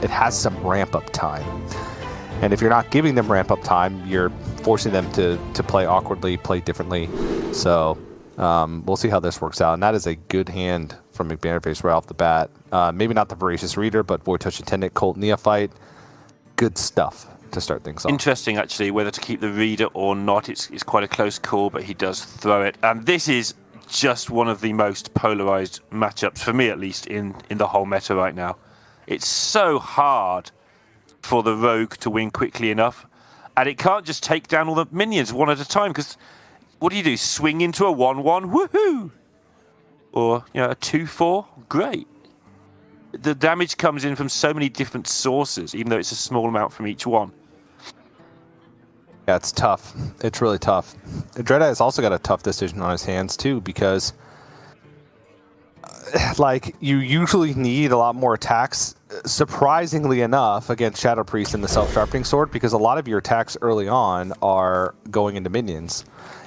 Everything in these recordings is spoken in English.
it has some ramp-up time. And if you're not giving them ramp-up time, you're forcing them to play awkwardly, play differently. So we'll see how this works out. And that is a good hand from McBanterFace right off the bat. Maybe not the Voracious Reader, but Void Touch Attendant, Colt Neophyte. Good stuff to start things off. Interesting, actually, whether to keep the Reader or not. It's quite a close call, but he does throw it. And this is just one of the most polarized matchups, for me at least, in the whole meta right now. It's so hard for the Rogue to win quickly enough. And it can't just take down all the minions one at a time, because what do? Swing into a 1-1? Woohoo! Or, a 2-4? Great. The damage comes in from so many different sources, even though it's a small amount from each one. Yeah, it's tough. It's really tough. DreadEye has also got a tough decision on his hands, too, because you usually need a lot more attacks, surprisingly enough, against Shadow Priest and the Self-Sharpening Sword, because a lot of your attacks early on are going into minions.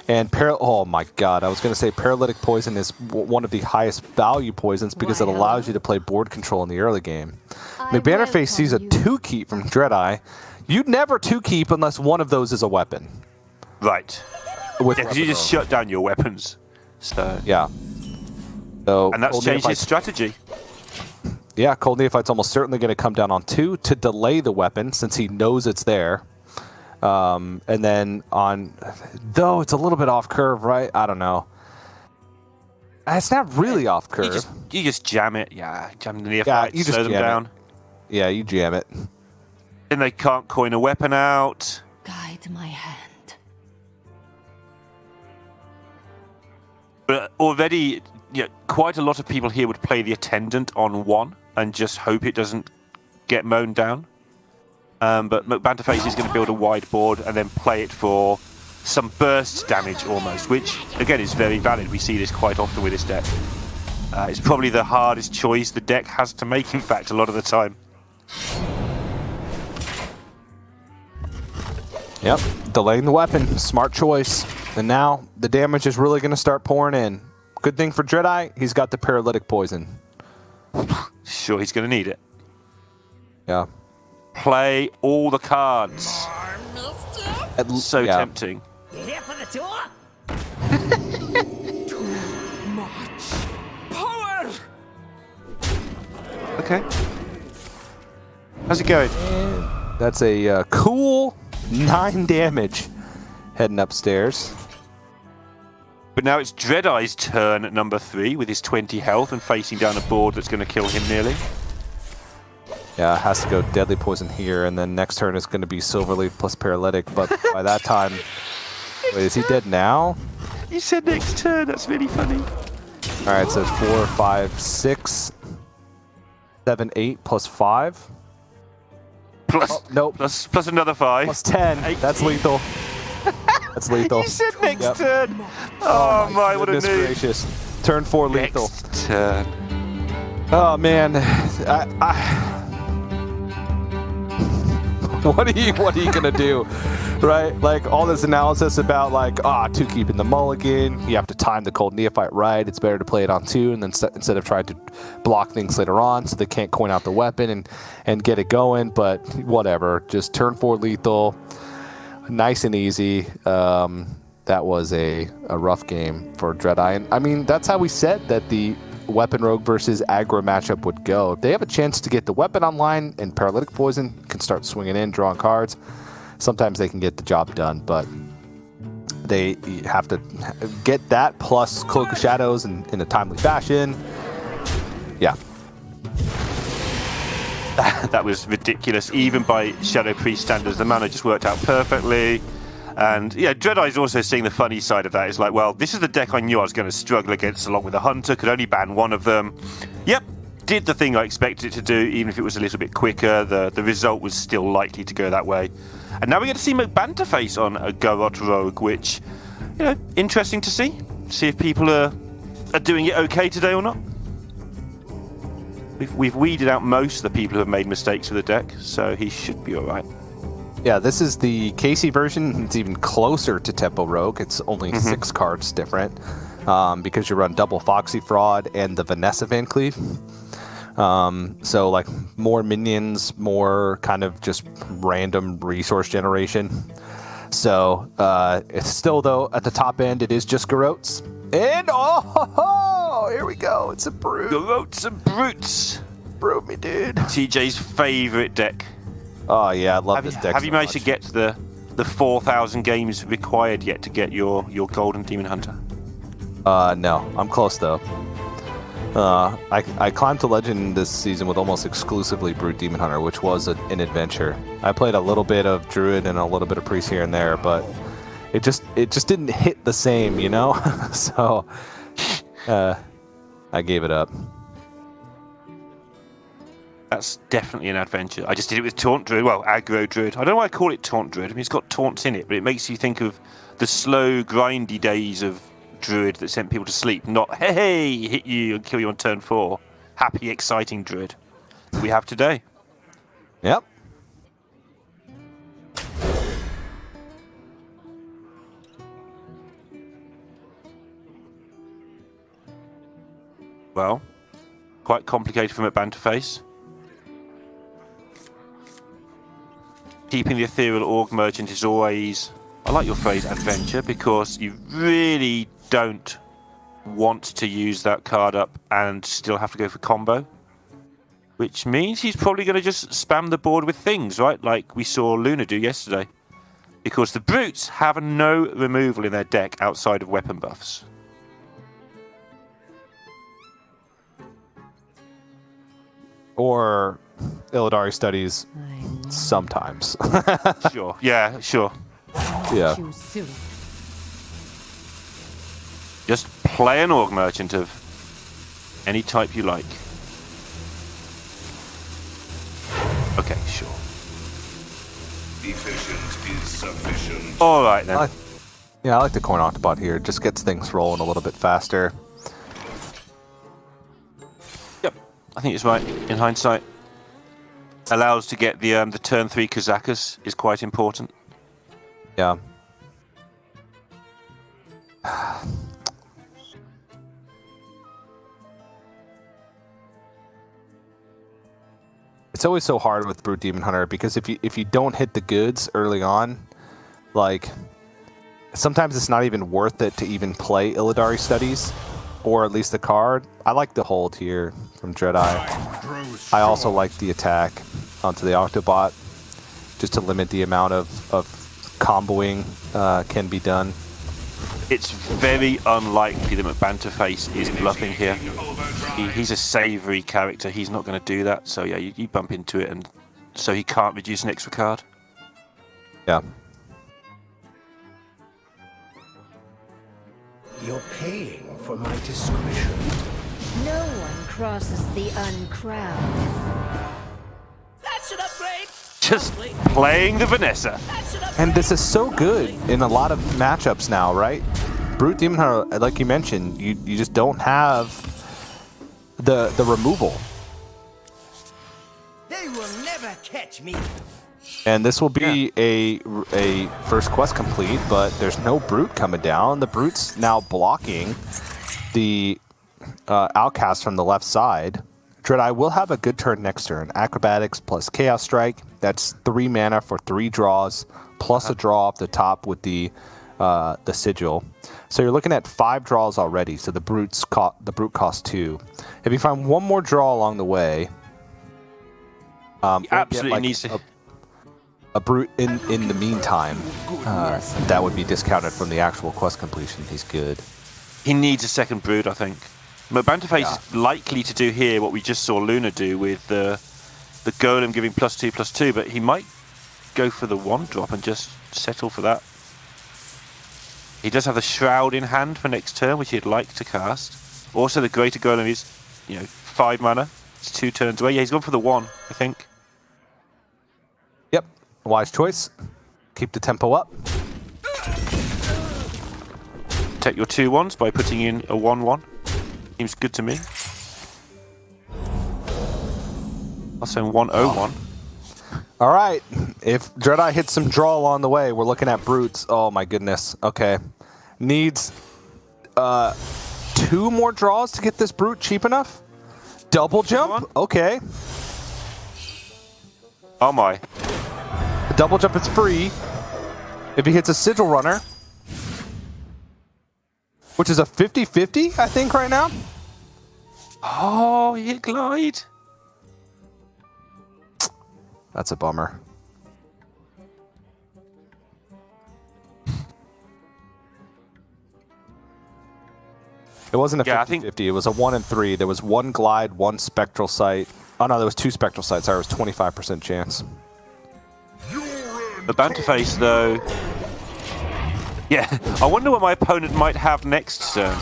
And oh my god, I was going to say Paralytic Poison is one of the highest value poisons because it allows you to play board control in the early game. McBanterFace sees a 2-keep from DreadEye. You'd never 2-keep unless one of those is a weapon. Right. Because you just shut down your weapons. So yeah. So and that's changed his strategy. Yeah, Cold Neophyte's almost certainly going to come down on 2 to delay the weapon since he knows it's there. And then though it's a little bit off curve, right? I don't know. It's not really off curve. You just jam it. Yeah, jam the Neophyte, you just slow them down. Yeah, you jam it. Then they can't coin a weapon out. Guide my hand. But already, quite a lot of people here would play the Attendant on 1 and just hope it doesn't get mown down. But McBanterFace is going to build a wide board and then play it for some burst damage almost, which, again, is very valid. We see this quite often with this deck. It's probably the hardest choice the deck has to make, in fact, a lot of the time. Yep, delaying the weapon, smart choice. And now the damage is really going to start pouring in. Good thing for DreadEye, he's got the Paralytic Poison. Sure, he's going to need it. Yeah. Play all the cards. So tempting. Here for the tour? Too much power. Okay. How's it going? That's a cool 9 damage heading upstairs. But now it's DreadEye's turn at number 3 with his 20 health and facing down a board that's going to kill him nearly. Yeah, has to go Deadly Poison here, and then next turn is going to be Silverleaf plus Paralytic, but by that time... Wait, is he dead now? You said next turn, that's really funny. Alright, so 4, 5, 6, 7, 8 plus 5. Nope. Plus another 5. Plus 10. 18. That's lethal. That's lethal. You said next turn. Oh my, what a noob. Gracious. Turn 4 lethal. Next turn. Oh man, what are you gonna do, right? Like all this analysis about 2 keeping the mulligan. You have to time the Cold Neophyte right. It's better to play it on 2, and then instead of trying to block things later on, so they can't coin out the weapon and get it going. But whatever, just turn 4 lethal, nice and easy. That was a rough game for DreadEye, and I mean that's how we said that the Weapon Rogue versus Aggro matchup would go. If they have a chance to get the weapon online and Paralytic Poison can start swinging in, drawing cards, sometimes they can get the job done, but they have to get that plus Cloak of Shadows in a timely fashion. Yeah. That was ridiculous. Even by Shadow Priest standards, the mana just worked out perfectly. And yeah, DreadEye's also seeing the funny side of that. It's like, well, this is the deck I knew I was going to struggle against along with the Hunter, could only ban one of them. Yep, did the thing I expected it to do, even if it was a little bit quicker. The result was still likely to go that way. And now we get to see McBanterFace on a Garrote Rogue, which, interesting to see. See if people are doing it okay today or not. We've weeded out most of the people who have made mistakes with the deck, so he should be all right. Yeah, this is the Casey version. It's even closer to Tempo Rogue. It's only 6 cards different because you run double Foxy Fraud and the Vanessa Van Cleef. So like more minions, more kind of just random resource generation. So it's still, though, at the top end, it is just Garrotes. And here we go. It's a Brute. Garrotes and Brutes. Brute me, dude. TJ's favorite deck. Oh, yeah, I love this deck. Have you managed to get to the 4,000 games required yet to get your Golden Demon Hunter? No. I'm close, though. I climbed to Legend this season with almost exclusively Brute Demon Hunter, which was an adventure. I played a little bit of Druid and a little bit of Priest here and there, but it just didn't hit the same, you know? So I gave it up. That's definitely an adventure. I just did it with Taunt Druid, well, Aggro Druid. I don't know why I call it Taunt Druid. I mean, it's got taunts in it, but it makes you think of the slow, grindy days of Druid that sent people to sleep, not hey, hit you and kill you on turn 4. Happy, exciting Druid that we have today. Yep. Well, quite complicated from McBanterFace. Keeping the Ethereal Org Merchant is always, I like your phrase, adventure, because you really don't want to use that card up and still have to go for combo. Which means he's probably going to just spam the board with things, right? Like we saw Luna do yesterday. Because the Brutes have no removal in their deck outside of weapon buffs. Or Illidari Studies sometimes. Sure, yeah, sure. Yeah. Just play an Org Merchant of any type you like. Okay, sure. Efficient is sufficient. Alright then. I like the Corn Octobot here. It just gets things rolling a little bit faster. Yep, I think it's right in hindsight. Allows to get the turn 3 Kazakus is quite important. Yeah. It's always so hard with Brute Demon Hunter because if you don't hit the goods early on, like sometimes it's not even worth it to even play Illidari Studies, or at least the card. I like the hold here from DreadEye. I also like the attack onto the Octobot, just to limit the amount of comboing can be done. It's very unlikely that McBanterFace is bluffing here. He's a savoury character. He's not going to do that. So yeah, you bump into it, and so he can't reduce an extra card. Yeah. You're paying for my discretion. No one crosses the uncrowned. That's an upgrade. Just playing the Vanessa. That's an upgrade. And this is so good in a lot of matchups now, right? Brute Demon Hunter, like you mentioned, you just don't have the removal. They will never catch me. And this will be a first quest complete, but there's no Brute coming down. The Brute's now blocking the outcast from the left side. DreadEye will have a good turn next turn. Acrobatics plus Chaos Strike. That's 3 mana for 3 draws, plus a draw off the top with the sigil. So you're looking at 5 draws already. So the Brute costs 2. If you find one more draw along the way, He absolutely needs to. a Brute in the meantime, that would be discounted from the actual quest completion. He's good. He needs a second Brood, I think. McBanterFace is likely to do here what we just saw Luna do with the Golem giving +2/+2, but he might go for the 1-drop and just settle for that. He does have the Shroud in hand for next turn, which he'd like to cast. Also, the Greater Golem is, 5 mana. It's 2 turns away. Yeah, he's gone for the 1, I think. Yep, wise choice. Keep the tempo up. Take your 2/1s by putting in a 1/1. Seems good to me. Also 1/01. All right, if DreadEye hits some draw along the way, we're looking at Brutes. Oh my goodness. Okay, needs 2 more draws to get this Brute cheap enough. Double jump? Okay. Oh my. The double jump is free if he hits a sigil runner, which is a 50-50, I think, right now. Oh, he hit glide. That's a bummer. It wasn't a 50-50. It was a 1 and 3. There was 1 glide, 1 spectral sight. Oh no, there was 2 spectral sights. Sorry, it was 25% chance. McBanterFace, though. Yeah, I wonder what my opponent might have next turn.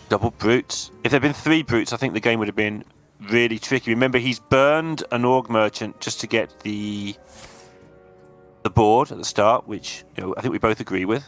Double brutes. If there'd been 3 brutes, I think the game would have been really tricky. Remember, he's burned an Org Merchant just to get the board at the start, which I think we both agree with.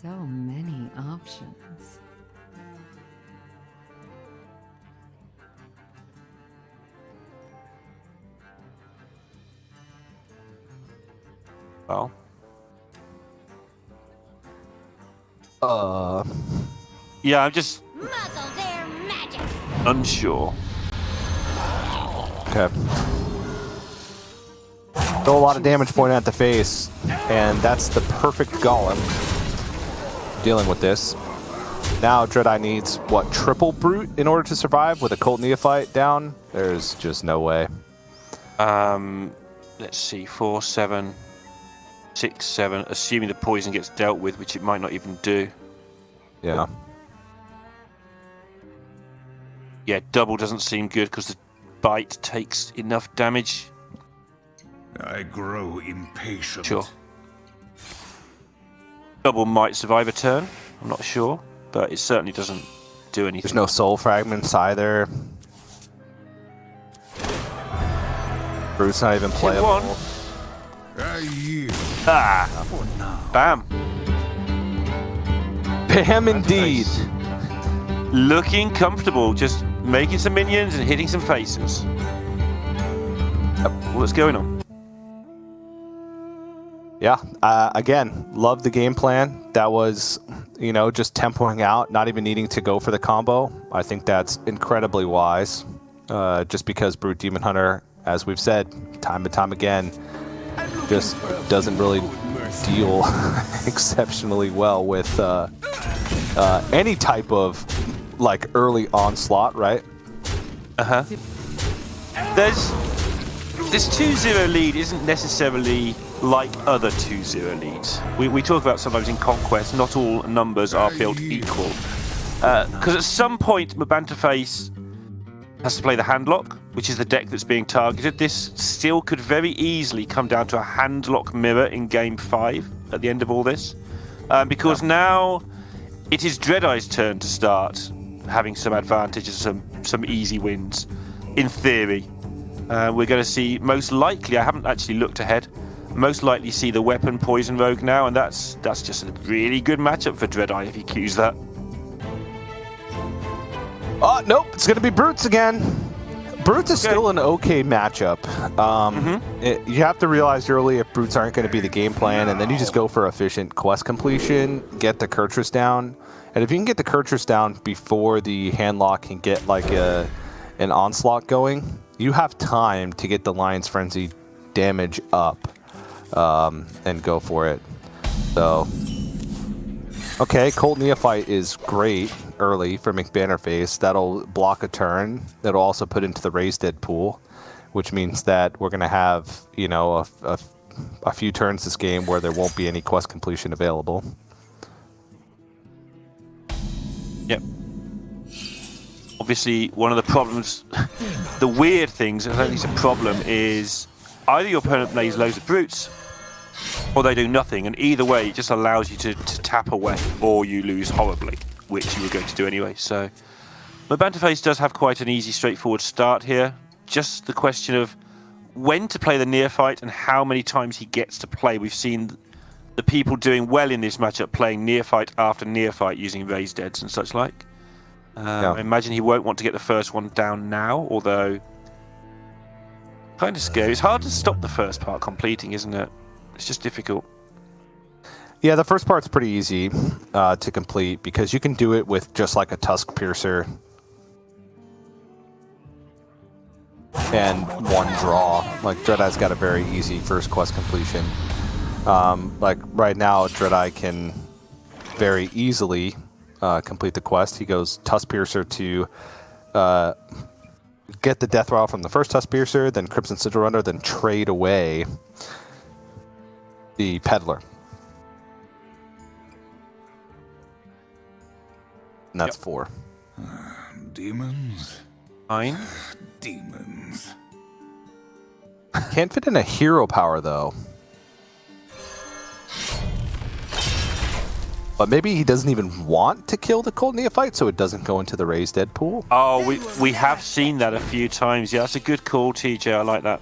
So many options. Well. Yeah, I'm just Muzzle their magic. unsure. Okay. Throw a lot of damage pointing at the face, and that's the perfect golem dealing with this. Now DreadEye needs, what, triple brute in order to survive with a Cult Neophyte down? There's just no way. Let's see, 4, 7, 6, 7, assuming the poison gets dealt with, which it might not even do. Yeah. Yeah, double doesn't seem good because the bite takes enough damage. I grow impatient. Sure. Double might survive a turn, I'm not sure, but it certainly doesn't do anything. There's no soul fragments either. Brute's not even playable. I yield. Bam. Bam indeed. Looking comfortable, just making some minions and hitting some faces. What's going on? Yeah, again, love the game plan. That was, just tempoing out, not even needing to go for the combo. I think that's incredibly wise, just because Brute Demon Hunter, as we've said time and time again, just doesn't really deal exceptionally well with any type of early onslaught, right? This 2-0 lead isn't necessarily like other 2-0 leads. We talk about sometimes in Conquest, not all numbers are built equal. Because at some point, McBanterFace has to play the Handlock, which is the deck that's being targeted. This still could very easily come down to a Handlock mirror in Game 5 at the end of all this. Because now it is DreadEye's turn to start having some advantages, some easy wins, in theory. We're going to see, most likely, I haven't actually looked ahead, most likely see the weapon Poison Rogue now, and that's just a really good matchup for DreadEye if he cues that. Oh, nope, it's going to be Brutes again. Brutes is still an okay matchup. You have to realize early if Brutes aren't going to be the game plan, and then you just go for efficient quest completion, get the Kurtrus down, and if you can get the Kurtrus down before the Handlock can get an onslaught going, you have time to get the Lion's Frenzy damage up and go for it. So, okay, Cult Neophyte is great early for McBanterFace. That'll block a turn. That'll also put into the Raised Dead pool, which means that we're going to have, a few turns this game where there won't be any quest completion available. Yep. Obviously, one of the problems, the weird things, I don't think it's a problem, is either your opponent plays loads of brutes, or they do nothing, and either way, it just allows you to tap away, or you lose horribly, which you were going to do anyway. So, McBanterFace does have quite an easy, straightforward start here. Just the question of when to play the Neophyte and how many times he gets to play. We've seen the people doing well in this matchup playing Neophyte after Neophyte using Raised Deads and such like. I imagine he won't want to get the first one down now, although kind of scary. It's hard to stop the first part completing, isn't it? It's just difficult. Yeah, the first part's pretty easy to complete because you can do it with just like a Tusk Piercer and one draw. Like DreadEye's got a very easy first quest completion. Like right now, DreadEye can very easily complete the quest. He goes Tusk Piercer to get the Death Rattle from the first Tusk Piercer, then Crimson Sigil Runner, then trade away the Peddler. And that's 4. Demons? Fine. Demons. Can't fit in a hero power, though. But maybe he doesn't even want to kill the Cold Neophyte, so it doesn't go into the raised dead pool. Oh, we have seen that a few times. Yeah, that's a good call, TJ. I like that.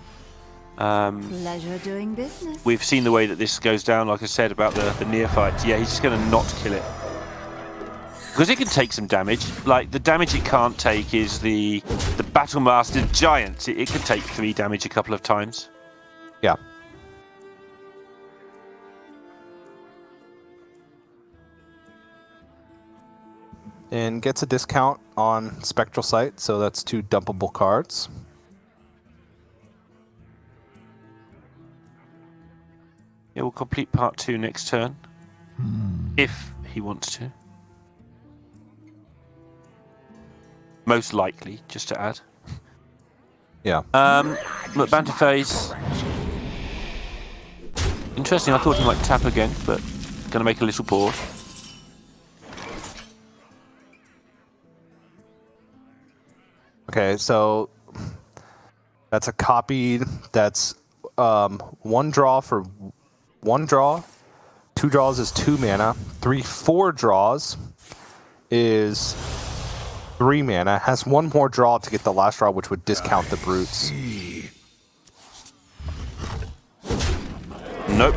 Pleasure doing business. We've seen the way that this goes down, like I said, about the Neophyte. Yeah, he's just going to not kill it. Because it can take some damage. Like, the damage it can't take is the Battlemaster Giant. It can take 3 damage a couple of times. Yeah. And gets a discount on Spectral Sight, so that's 2 dumpable cards. Yeah, we'll complete part 2 next turn. If he wants to. Most likely, just to add. Yeah. McBanterFace. Interesting, I thought he might tap again, but gonna make a little pause. Okay, so that's a copy. That's 1 draw for 1 draw. 2 draws is 2 mana. 4 draws is 3 mana. Has 1 more draw to get the last draw, which would discount the brutes. Nope.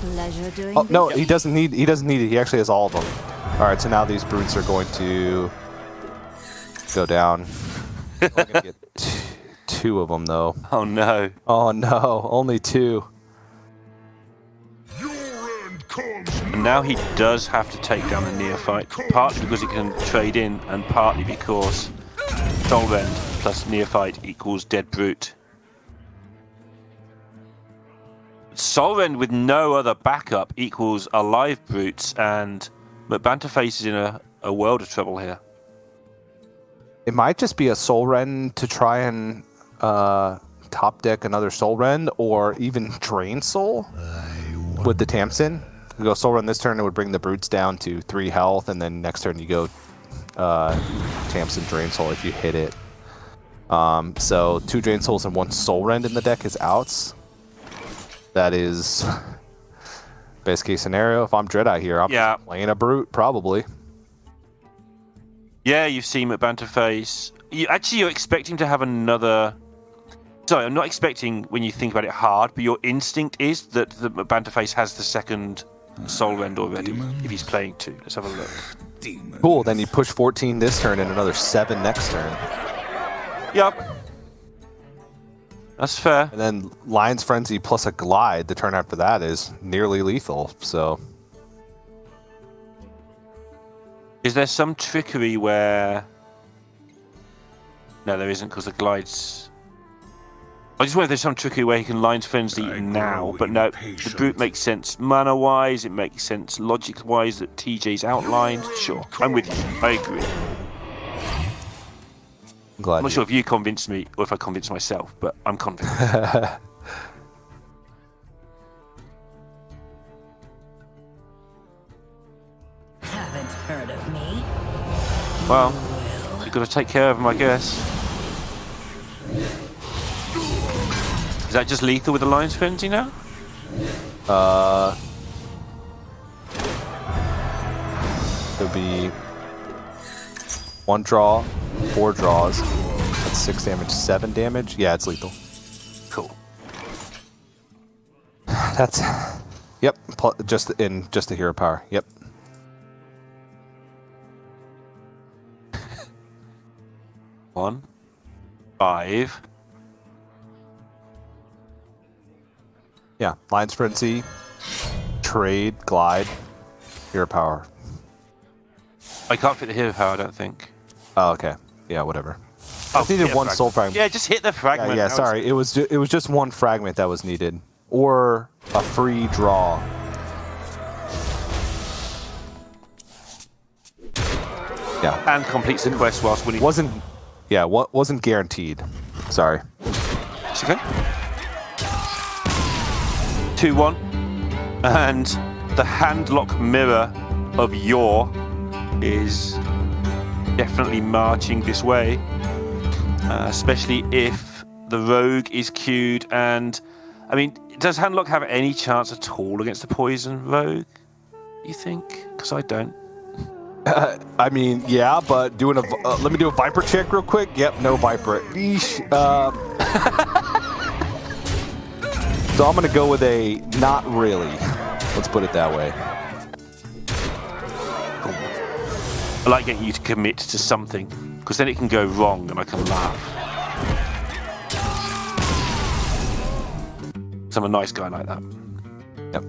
Pleasure doing Oh no, business. he doesn't need. He doesn't need it. He actually has all of them. All right, so now these brutes are going to go down. We're gonna get 2 of them though. Oh no. Oh no, only 2. And now he does have to take down the Neophyte, partly because he can trade in, and partly because Soulrend plus Neophyte equals Dead Brute. Soulrend with no other backup equals Alive Brutes, and McBanterFace is in a world of trouble here. It might just be a Soul Rend to try and top deck another Soul Rend, or even Drain Soul with the Tamsin. You go Soul Rend this turn, it would bring the brutes down to 3 health, and then next turn you go Tamsin Drain Soul if you hit it. So 2 Drain Souls and 1 Soul Rend in the deck is outs. That is best case scenario. If I'm DreadEye here, I'm just playing a brute probably. Yeah, you've seen McBanterFace. You're expecting to have another. Sorry, I'm not expecting when you think about it hard, but your instinct is that the McBanterFace has the second Soul Rend already. If he's playing 2, let's have a look. Cool. Then you push 14 this turn and another 7 next turn. Yep. That's fair. And then Lion's Frenzy plus a Glide the turn after that is nearly lethal. So is there some trickery where... No, there isn't, because the Glide's... I just wonder if there's some trickery where he can Lion's Frenzy now, but no, the Brute makes sense mana-wise, it makes sense logic-wise that TJ's outlined. Sure, I'm with you. I agree. glad I'm not sure if you convinced me or if I convinced myself, but I'm convinced. Haven't heard of me. Well, you've got to take care of him, I guess. Is that just lethal with the Lion's Frenzy now? It'll be 1 draw, 4 draws. That's 6 damage, 7 damage. Yeah, it's lethal. Cool. That's just the hero power. Yep. 1, 5. Yeah, Lion's Frenzy, Trade, Glide, Hero Power. I can't fit the hero power, I don't think. Oh, okay. Yeah, whatever. Oh, I needed one soul fragment. Yeah, just hit the fragment. Yeah, sorry. It was just one fragment that was needed, or a free draw. Yeah, And completes the quest whilst winning. wasn't guaranteed. Sorry. It's okay. 2-1. And the Handlock mirror of yore is definitely marching this way. Especially if the rogue is queued. And, I mean, does Handlock have any chance at all against the poison rogue, you think? Because I don't. I mean, yeah, but doing let me do a Viper check real quick. Yep, no Viper. Eesh. So I'm gonna go with a not really. Let's put it that way. I like getting you to commit to something, because then it can go wrong and I can laugh. So I'm a nice guy like that. Yep.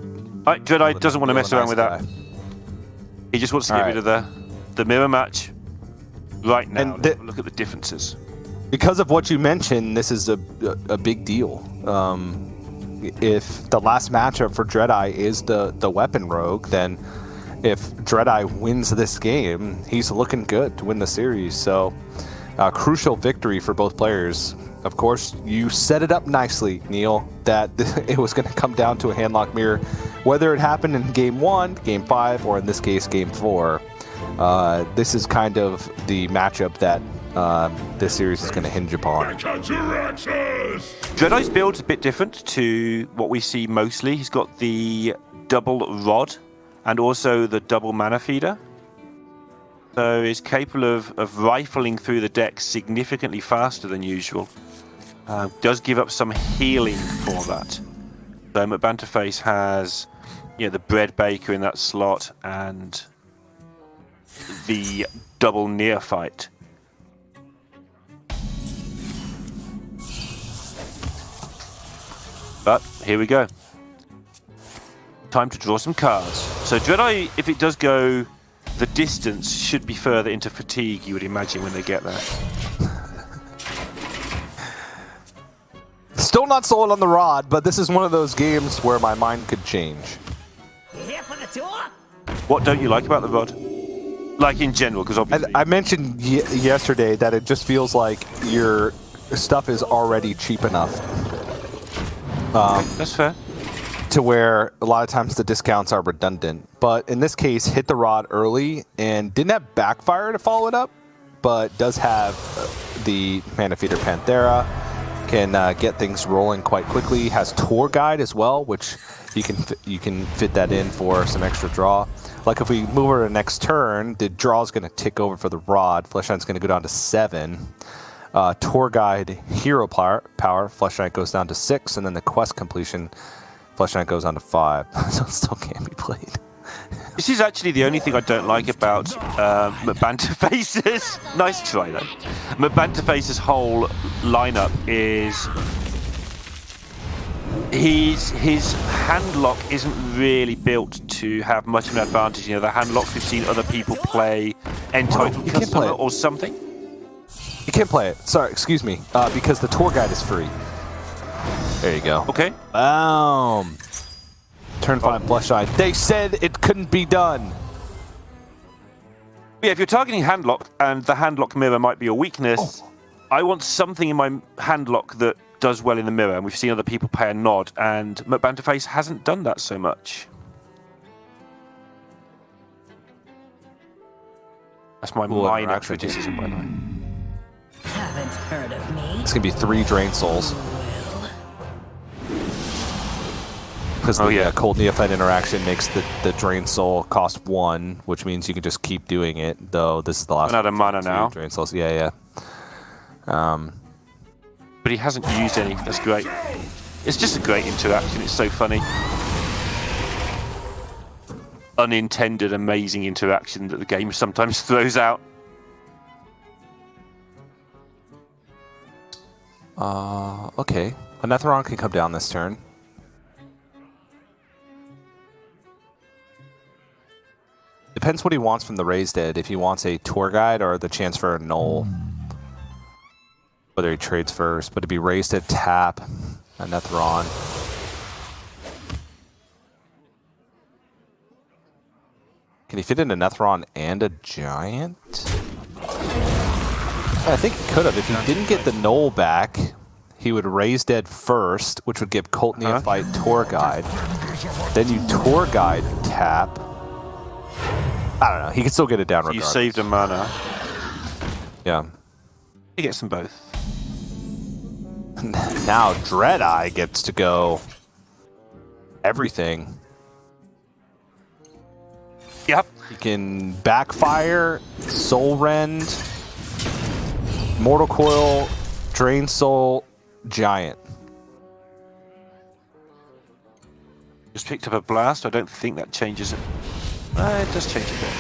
Right, DreadEye doesn't want to mess around with that. He just wants to get rid of the mirror match right now. And Let's look at the differences. Because of what you mentioned, this is a big deal. If the last matchup for DreadEye is the weapon rogue, then if DreadEye wins this game, he's looking good to win the series. So, crucial victory for both players. Of course, you set it up nicely, Neil, that it was going to come down to a handlock mirror. Whether it happened in Game 1, Game 5, or in this case, Game 4, this is kind of the matchup that this series is going to hinge upon. DreadEye's build is a bit different to what we see mostly. He's got the double rod and also the double mana feeder. So he's capable of rifling through the deck significantly faster than usual. Does give up some healing for that. So McBanterFace has the bread baker in that slot and the double neophyte. But here we go. Time to draw some cards. So DreadEye, if it does go the distance, should be further into fatigue, you would imagine, when they get there. Still not sold on the rod, but this is one of those games where my mind could change. Here for the tour? What don't you like about the rod? Like in general, because obviously... I mentioned yesterday that it just feels like your stuff is already cheap enough. That's fair. To where a lot of times the discounts are redundant. But in this case, hit the rod early and didn't have backfire to follow it up, but does have the Mana Feeder Panthera, can get things rolling quite quickly, has Tour Guide as well, which you can fit that in for some extra draw. Like if we move over to next turn, the draw is going to tick over for the rod. Flesh Knight's going to go down to 7. Tour Guide Hero Power, Flesh Knight goes down to 6, and then the quest completion, Flesh Knight goes on to 5, so it still can't be played. This is actually the only thing I don't like about McBanterFace's. Nice try, though. McBanterFace's whole lineup is his handlock isn't really built to have much of an advantage. The handlocks we've seen other people play Entitled Customer or something. You can't play it. Sorry, excuse me. Because the tour guide is free. There you go. Okay. Turn 5 Flesh Knight. They said it couldn't be done. Yeah, if you're targeting handlock and the handlock mirror might be a weakness, I want something in my handlock that does well in the mirror. And we've seen other people play a nod, and McBanterFace hasn't done that so much. That's my minor criticism, by the way. Haven't heard of me. It's going to be 3 Drain Souls. Because the Cold Neophyte interaction makes the Drain Soul cost 1, which means you can just keep doing it, though this is the last Another mana now. Drain Souls. Yeah. But he hasn't used any. That's great. It's just a great interaction. It's so funny. Unintended, amazing interaction that the game sometimes throws out. Okay. A Netheron can come down this turn. Depends what he wants from the Raised Dead. If he wants a tour guide or the chance for a null. Whether he trades first, but it'd be Raised Dead, tap, a Netheron. Can he fit in a Netheron and a Giant? I think he could have. If he didn't get the null back, he would Raise Dead first, which would give Cult Neophyte Tour Guide. Then you Tour Guide tap. I don't know. He could still get it down regardless. You saved a mana. Yeah. He gets them both. Now DreadEye gets to go everything. Yep. He can backfire, Soul Rend, Mortal Coil, Drain Soul, Giant. Just picked up a blast. I don't think that changes it. It does change a bit.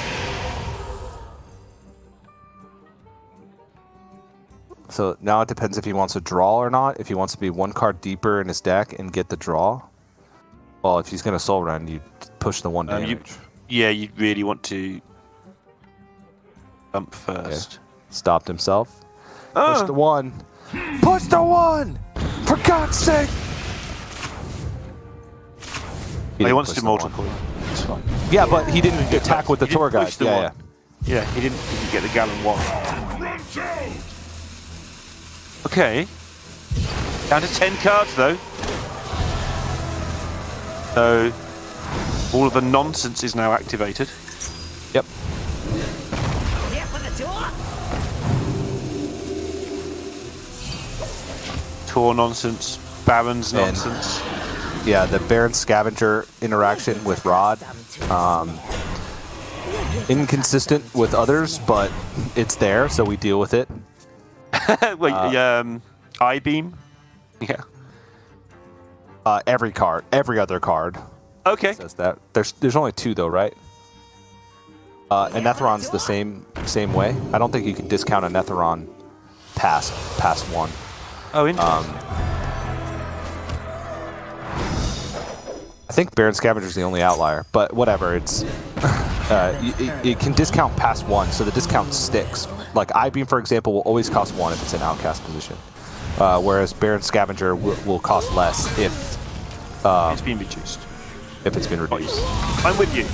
So now it depends if he wants to draw or not. If he wants to be one card deeper in his deck and get the draw. Well, if he's going to Soul Rend, you push the one damage. You really want to bump first. Okay. Stopped himself. Push the one. Push the one! For God's sake! He wants to multiple. It's fine. Yeah, but he didn't attack with the tour guide. Yeah, he didn't get the Gallon 1. Okay. Down to 10 cards, though. So, all of the nonsense is now activated. Yep. Here for the tour. Tour nonsense, Baron's nonsense. Yeah, the Baron Scavenger interaction with Rod. Inconsistent with others, but it's there, so we deal with it. Wait, I-Beam? Yeah. Every other card. Okay. Says that. There's only 2 though, right? And Netheron's the same way. I don't think you can discount a Netheron past 1. Oh, interesting. I think Baron Scavenger's the only outlier, but whatever. It's it can discount past 1, so the discount sticks. Like I-Beam, for example, will always cost 1 if it's an outcast position, whereas Baron Scavenger will cost less if it's been reduced. If it's been reduced. I'm with you.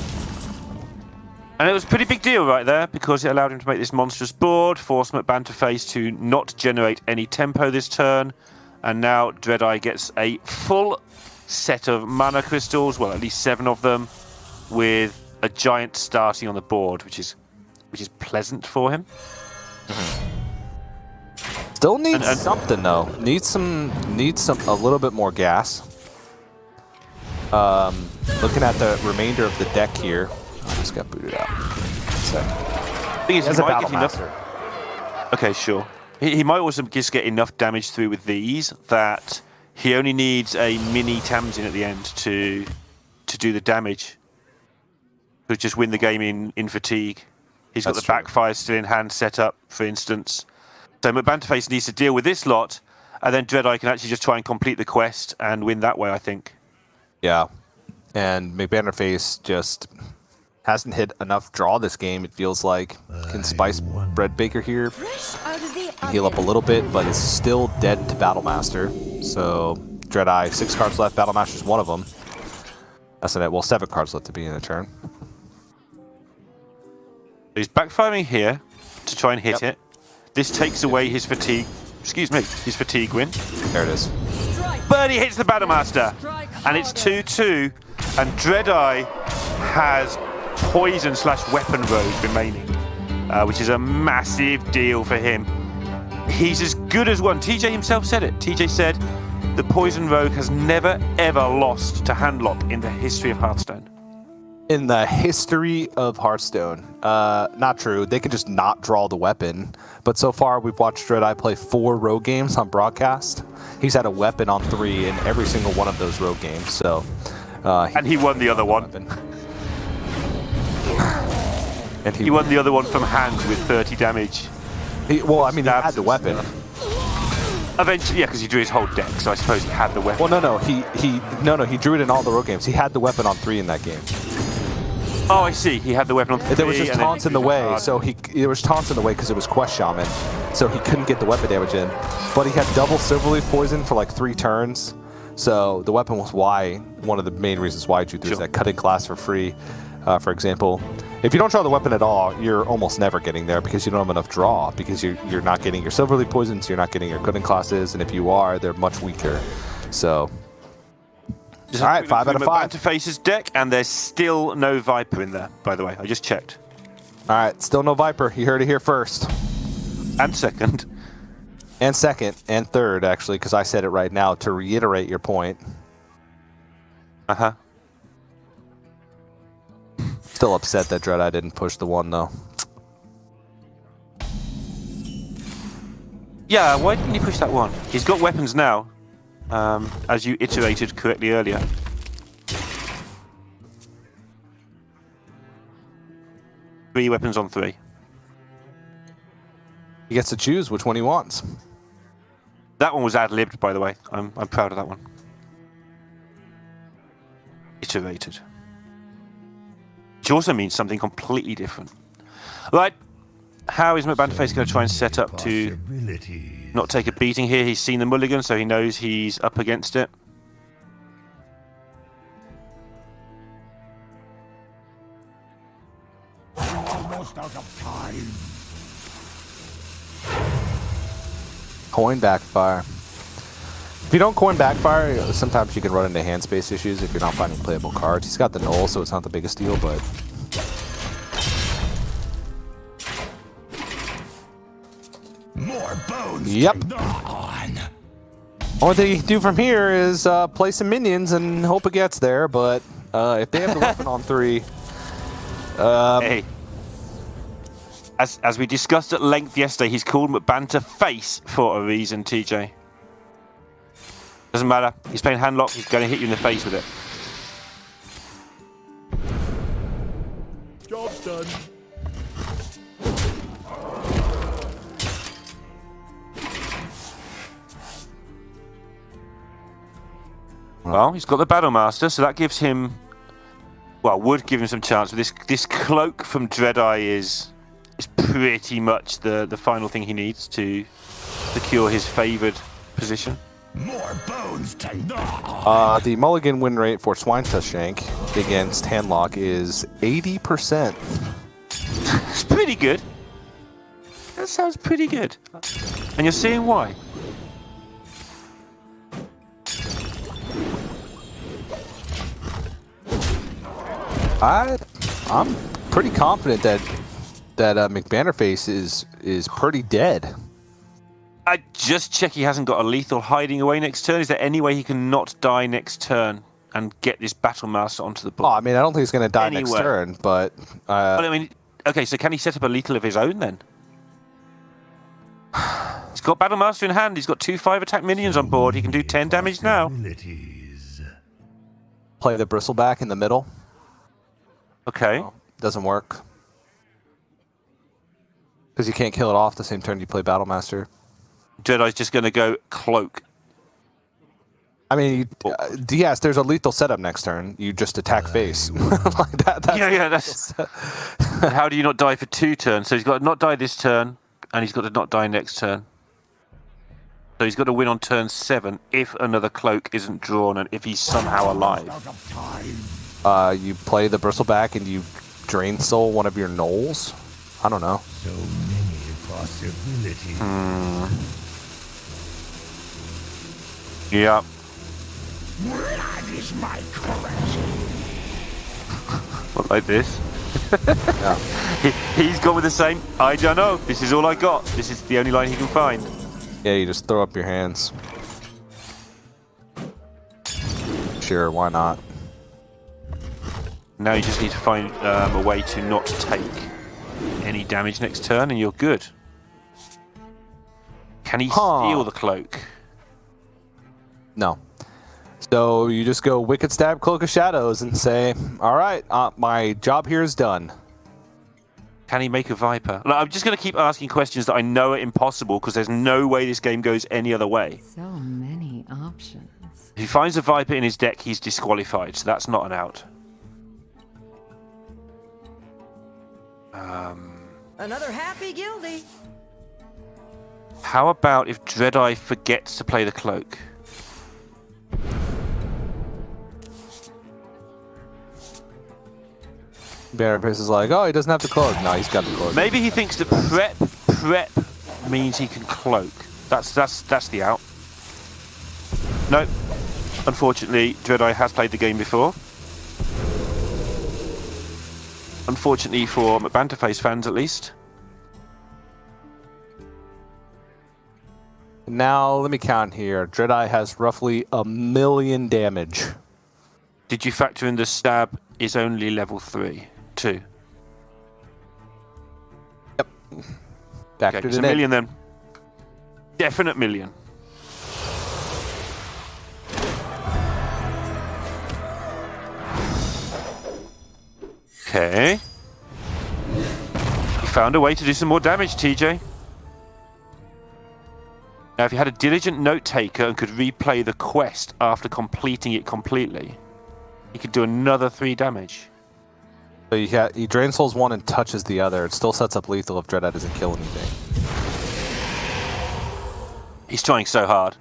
And it was a pretty big deal right there because it allowed him to make this monstrous board, force McBanterFace to not generate any tempo this turn, and now DreadEye gets a full set of mana crystals, well, at least 7 of them, with a giant starting on the board, which is pleasant for him. Still needs something though. Needs a little bit more gas. Looking at the remainder of the deck here, I just got booted out. Thing is, he has a Battle Master. Okay, sure. He might also just get enough damage through with these that he only needs a mini Tamsin at the end to do the damage. To just win the game in fatigue. He's got the backfire still in hand set up, for instance. So McBanterFace needs to deal with this lot, and then DreadEye can actually just try and complete the quest and win that way, I think. Yeah. And McBanterFace just hasn't hit enough draw this game, it feels like. Can Spice Bread Baker here. Can heal up a little bit, but is still dead to Battle Master. So DreadEye, 6 cards left, Battle Master's one of them. That's it. Well, 7 cards left to be in a turn. He's backfiring here to try and hit it. This takes away his fatigue. Excuse me, his fatigue win. There it is. But he hits the Battle Master, and it's 2-2. And DreadEye has poison/weapon rogue remaining, which is a massive deal for him. He's as good as one. TJ himself said it. TJ said the poison rogue has never ever lost to Handlock in the history of Hearthstone. In the history of Hearthstone. Not true. They can just not draw the weapon. But so far, we've watched DreadEye play 4 rogue games on broadcast. He's had a weapon on 3 in every single one of those rogue games. So, and he won the other one. And he won the other one from hand with 30 damage. He had the weapon. Eventually, yeah, because he drew his whole deck, so I suppose he had the weapon. Well, no, he drew it in all the road games. He had the weapon on 3 in that game. Oh, I see. He had the weapon on 3. There was just taunts in the way, so there was taunts in the way because it was Quest Shaman, so he couldn't get the weapon damage in. But he had double Silverleaf Poison for like 3 turns, so the weapon was one of the main reasons why I drew through that cutting class for free. For example, if you don't draw the weapon at all, you're almost never getting there because you don't have enough draw, because you're not getting your Silverleaf Poisons, you're not getting your cutting classes, and if you are, they're much weaker. So, all right, 5 out of 5. McBanterFace's deck, and there's still no Viper in there, by the way. I just checked. All right, still no Viper. You heard it here first. And second. And second, and third, actually, because I said it right now to reiterate your point. Uh-huh. Still upset that DreadEye didn't push the 1, though. Yeah, why didn't he push that 1? He's got weapons now, as you iterated correctly earlier. Three weapons on 3. He gets to choose which one he wants. That one was ad-libbed, by the way. I'm proud of that one. Iterated. Which also means something completely different. Right, how is McBanterFace going to try and set up to not take a beating here? He's seen the mulligan, so he knows he's up against it. Almost out of time. Coin backfire. If you don't coin backfire, sometimes you can run into hand space issues if you're not finding playable cards. He's got the null, so it's not the biggest deal, but... More bones. Yep. On. Only thing you can do from here is play some minions and hope it gets there, but if they have the weapon on 3... Hey. As we discussed at length yesterday, he's called McBanterFace for a reason, TJ. Doesn't matter. He's playing Handlock. He's going to hit you in the face with it. Job's done. Well, he's got the Battlemaster, so that gives him... Well, would give him some chance. But this cloak from DreadEye is pretty much the final thing he needs to secure his favoured position. More bones to gnaw. the mulligan win rate for Swinetooth Shank against Handlock is 80%. It's pretty good. That sounds pretty good. And you're seeing why. I'm pretty confident that McBanterFace is pretty dead. I just check he hasn't got a lethal hiding away next turn. Is there any way he can not die next turn and get this Battlemaster onto the board? Oh, I mean, I don't think he's going to die next turn, but... I mean, okay, so can he set up a lethal of his own then? He's got Battlemaster in hand. He's got 2 5-attack minions on board. He can do 10 damage now. Play the Bristleback in the middle. Okay. No, doesn't work. Because you can't kill it off the same turn you play Battlemaster. DreadEye's just going to go Cloak. I mean, yes, there's a lethal setup next turn. You just attack face. Like that's how do you not die for 2 turns? So he's got to not die this turn, and he's got to not die next turn. So he's got to win on turn 7 if another Cloak isn't drawn and if he's somehow alive. You play the Bristleback and you drain soul one of your gnolls? I don't know. So many possibilities. Yeah. Blood is my currency. What, like this? Yeah. He's gone with the same. I don't know. This is all I got. This is the only line he can find. Yeah, you just throw up your hands. Sure, why not? Now you just need to find a way to not take any damage next turn, and you're good. Can he steal the Cloak? No. So you just go Wicked Stab, Cloak of Shadows, and say, all right, my job here is done. Can he make a Viper? Like, I'm just going to keep asking questions that I know are impossible because there's no way this game goes any other way. So many options. If he finds a Viper in his deck, he's disqualified, so that's not an out. Another happy guildie. How about if DreadEye forgets to play the cloak? McBanterFace is like, oh, he doesn't have to cloak. No, he's got the cloak. Maybe he thinks that prep means he can cloak. That's the out. No, unfortunately, DreadEye has played the game before. Unfortunately for McBanterFace fans, at least. Now, let me count here. DreadEye has roughly 1 million damage. Did you factor in the stab is only level 3? 2? Yep. Factored Okay, it's it a in. million then. Definite million. Okay. You found a way to do some more damage, TJ. Now, if you had a diligent note taker and could replay the quest after completing it completely, you could do another 3 damage. So he drain souls one and touches the other. It still sets up lethal if DreadEye doesn't kill anything. He's trying so hard.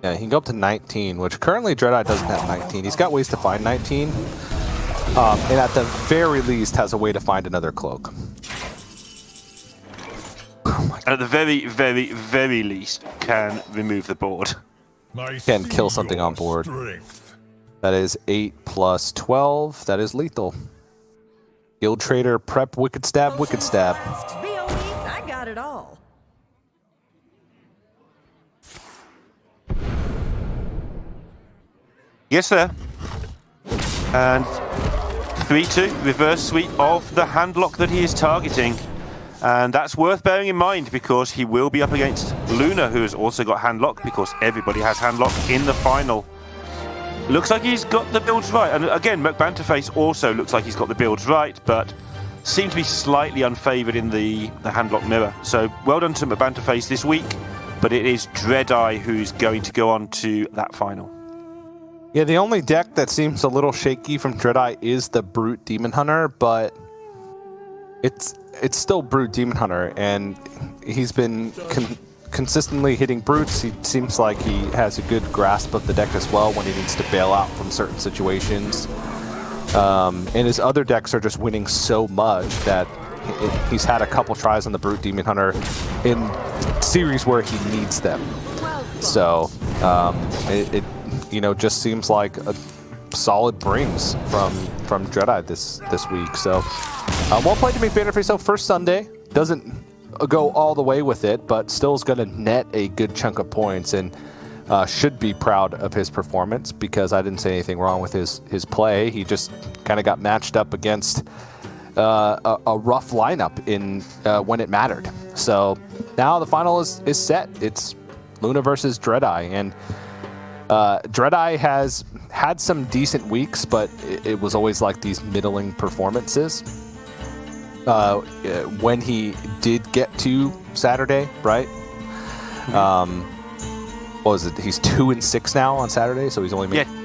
Yeah, he can go up to 19, which currently DreadEye doesn't have 19. He's got ways to find 19. And at the very least has a way to find another cloak. And at the very, very, very least, can remove the board. Can kill something on board. That is 8 plus 12. That is lethal. Guild Trader, prep, wicked stab, wicked stab. BOE, I got it all. Yes, sir. And 3-2, reverse sweep of the handlock that he is targeting. And that's worth bearing in mind because he will be up against Luna, who has also got handlock, because everybody has handlock in the final. Looks like he's got the builds right. And again, McBanterFace also looks like he's got the builds right, but seemed to be slightly unfavoured in the handlock mirror. So well done to McBanterFace this week, but it is DreadEye who's going to go on to that final. Yeah, the only deck that seems a little shaky from DreadEye is the Brute Demon Hunter, but it's still Brute Demon Hunter, and he's been consistently hitting Brutes. He seems like he has a good grasp of the deck as well when he needs to bail out from certain situations. And his other decks are just winning so much that he's had a couple tries on the Brute Demon Hunter in series where he needs them. So it just seems like a solid brings from DreadEye this week. So well played to McBanterFace. So first Sunday doesn't go all the way with it, but still is going to net a good chunk of points and should be proud of his performance, because I didn't say anything wrong with his play. He just kind of got matched up against a rough lineup in when it mattered. So now the final is set. It's Luna versus DreadEye, and DreadEye has had some decent weeks, but it was always like these middling performances. When he did get to Saturday, right? What was it? He's 2-6 now on Saturday, so he's only made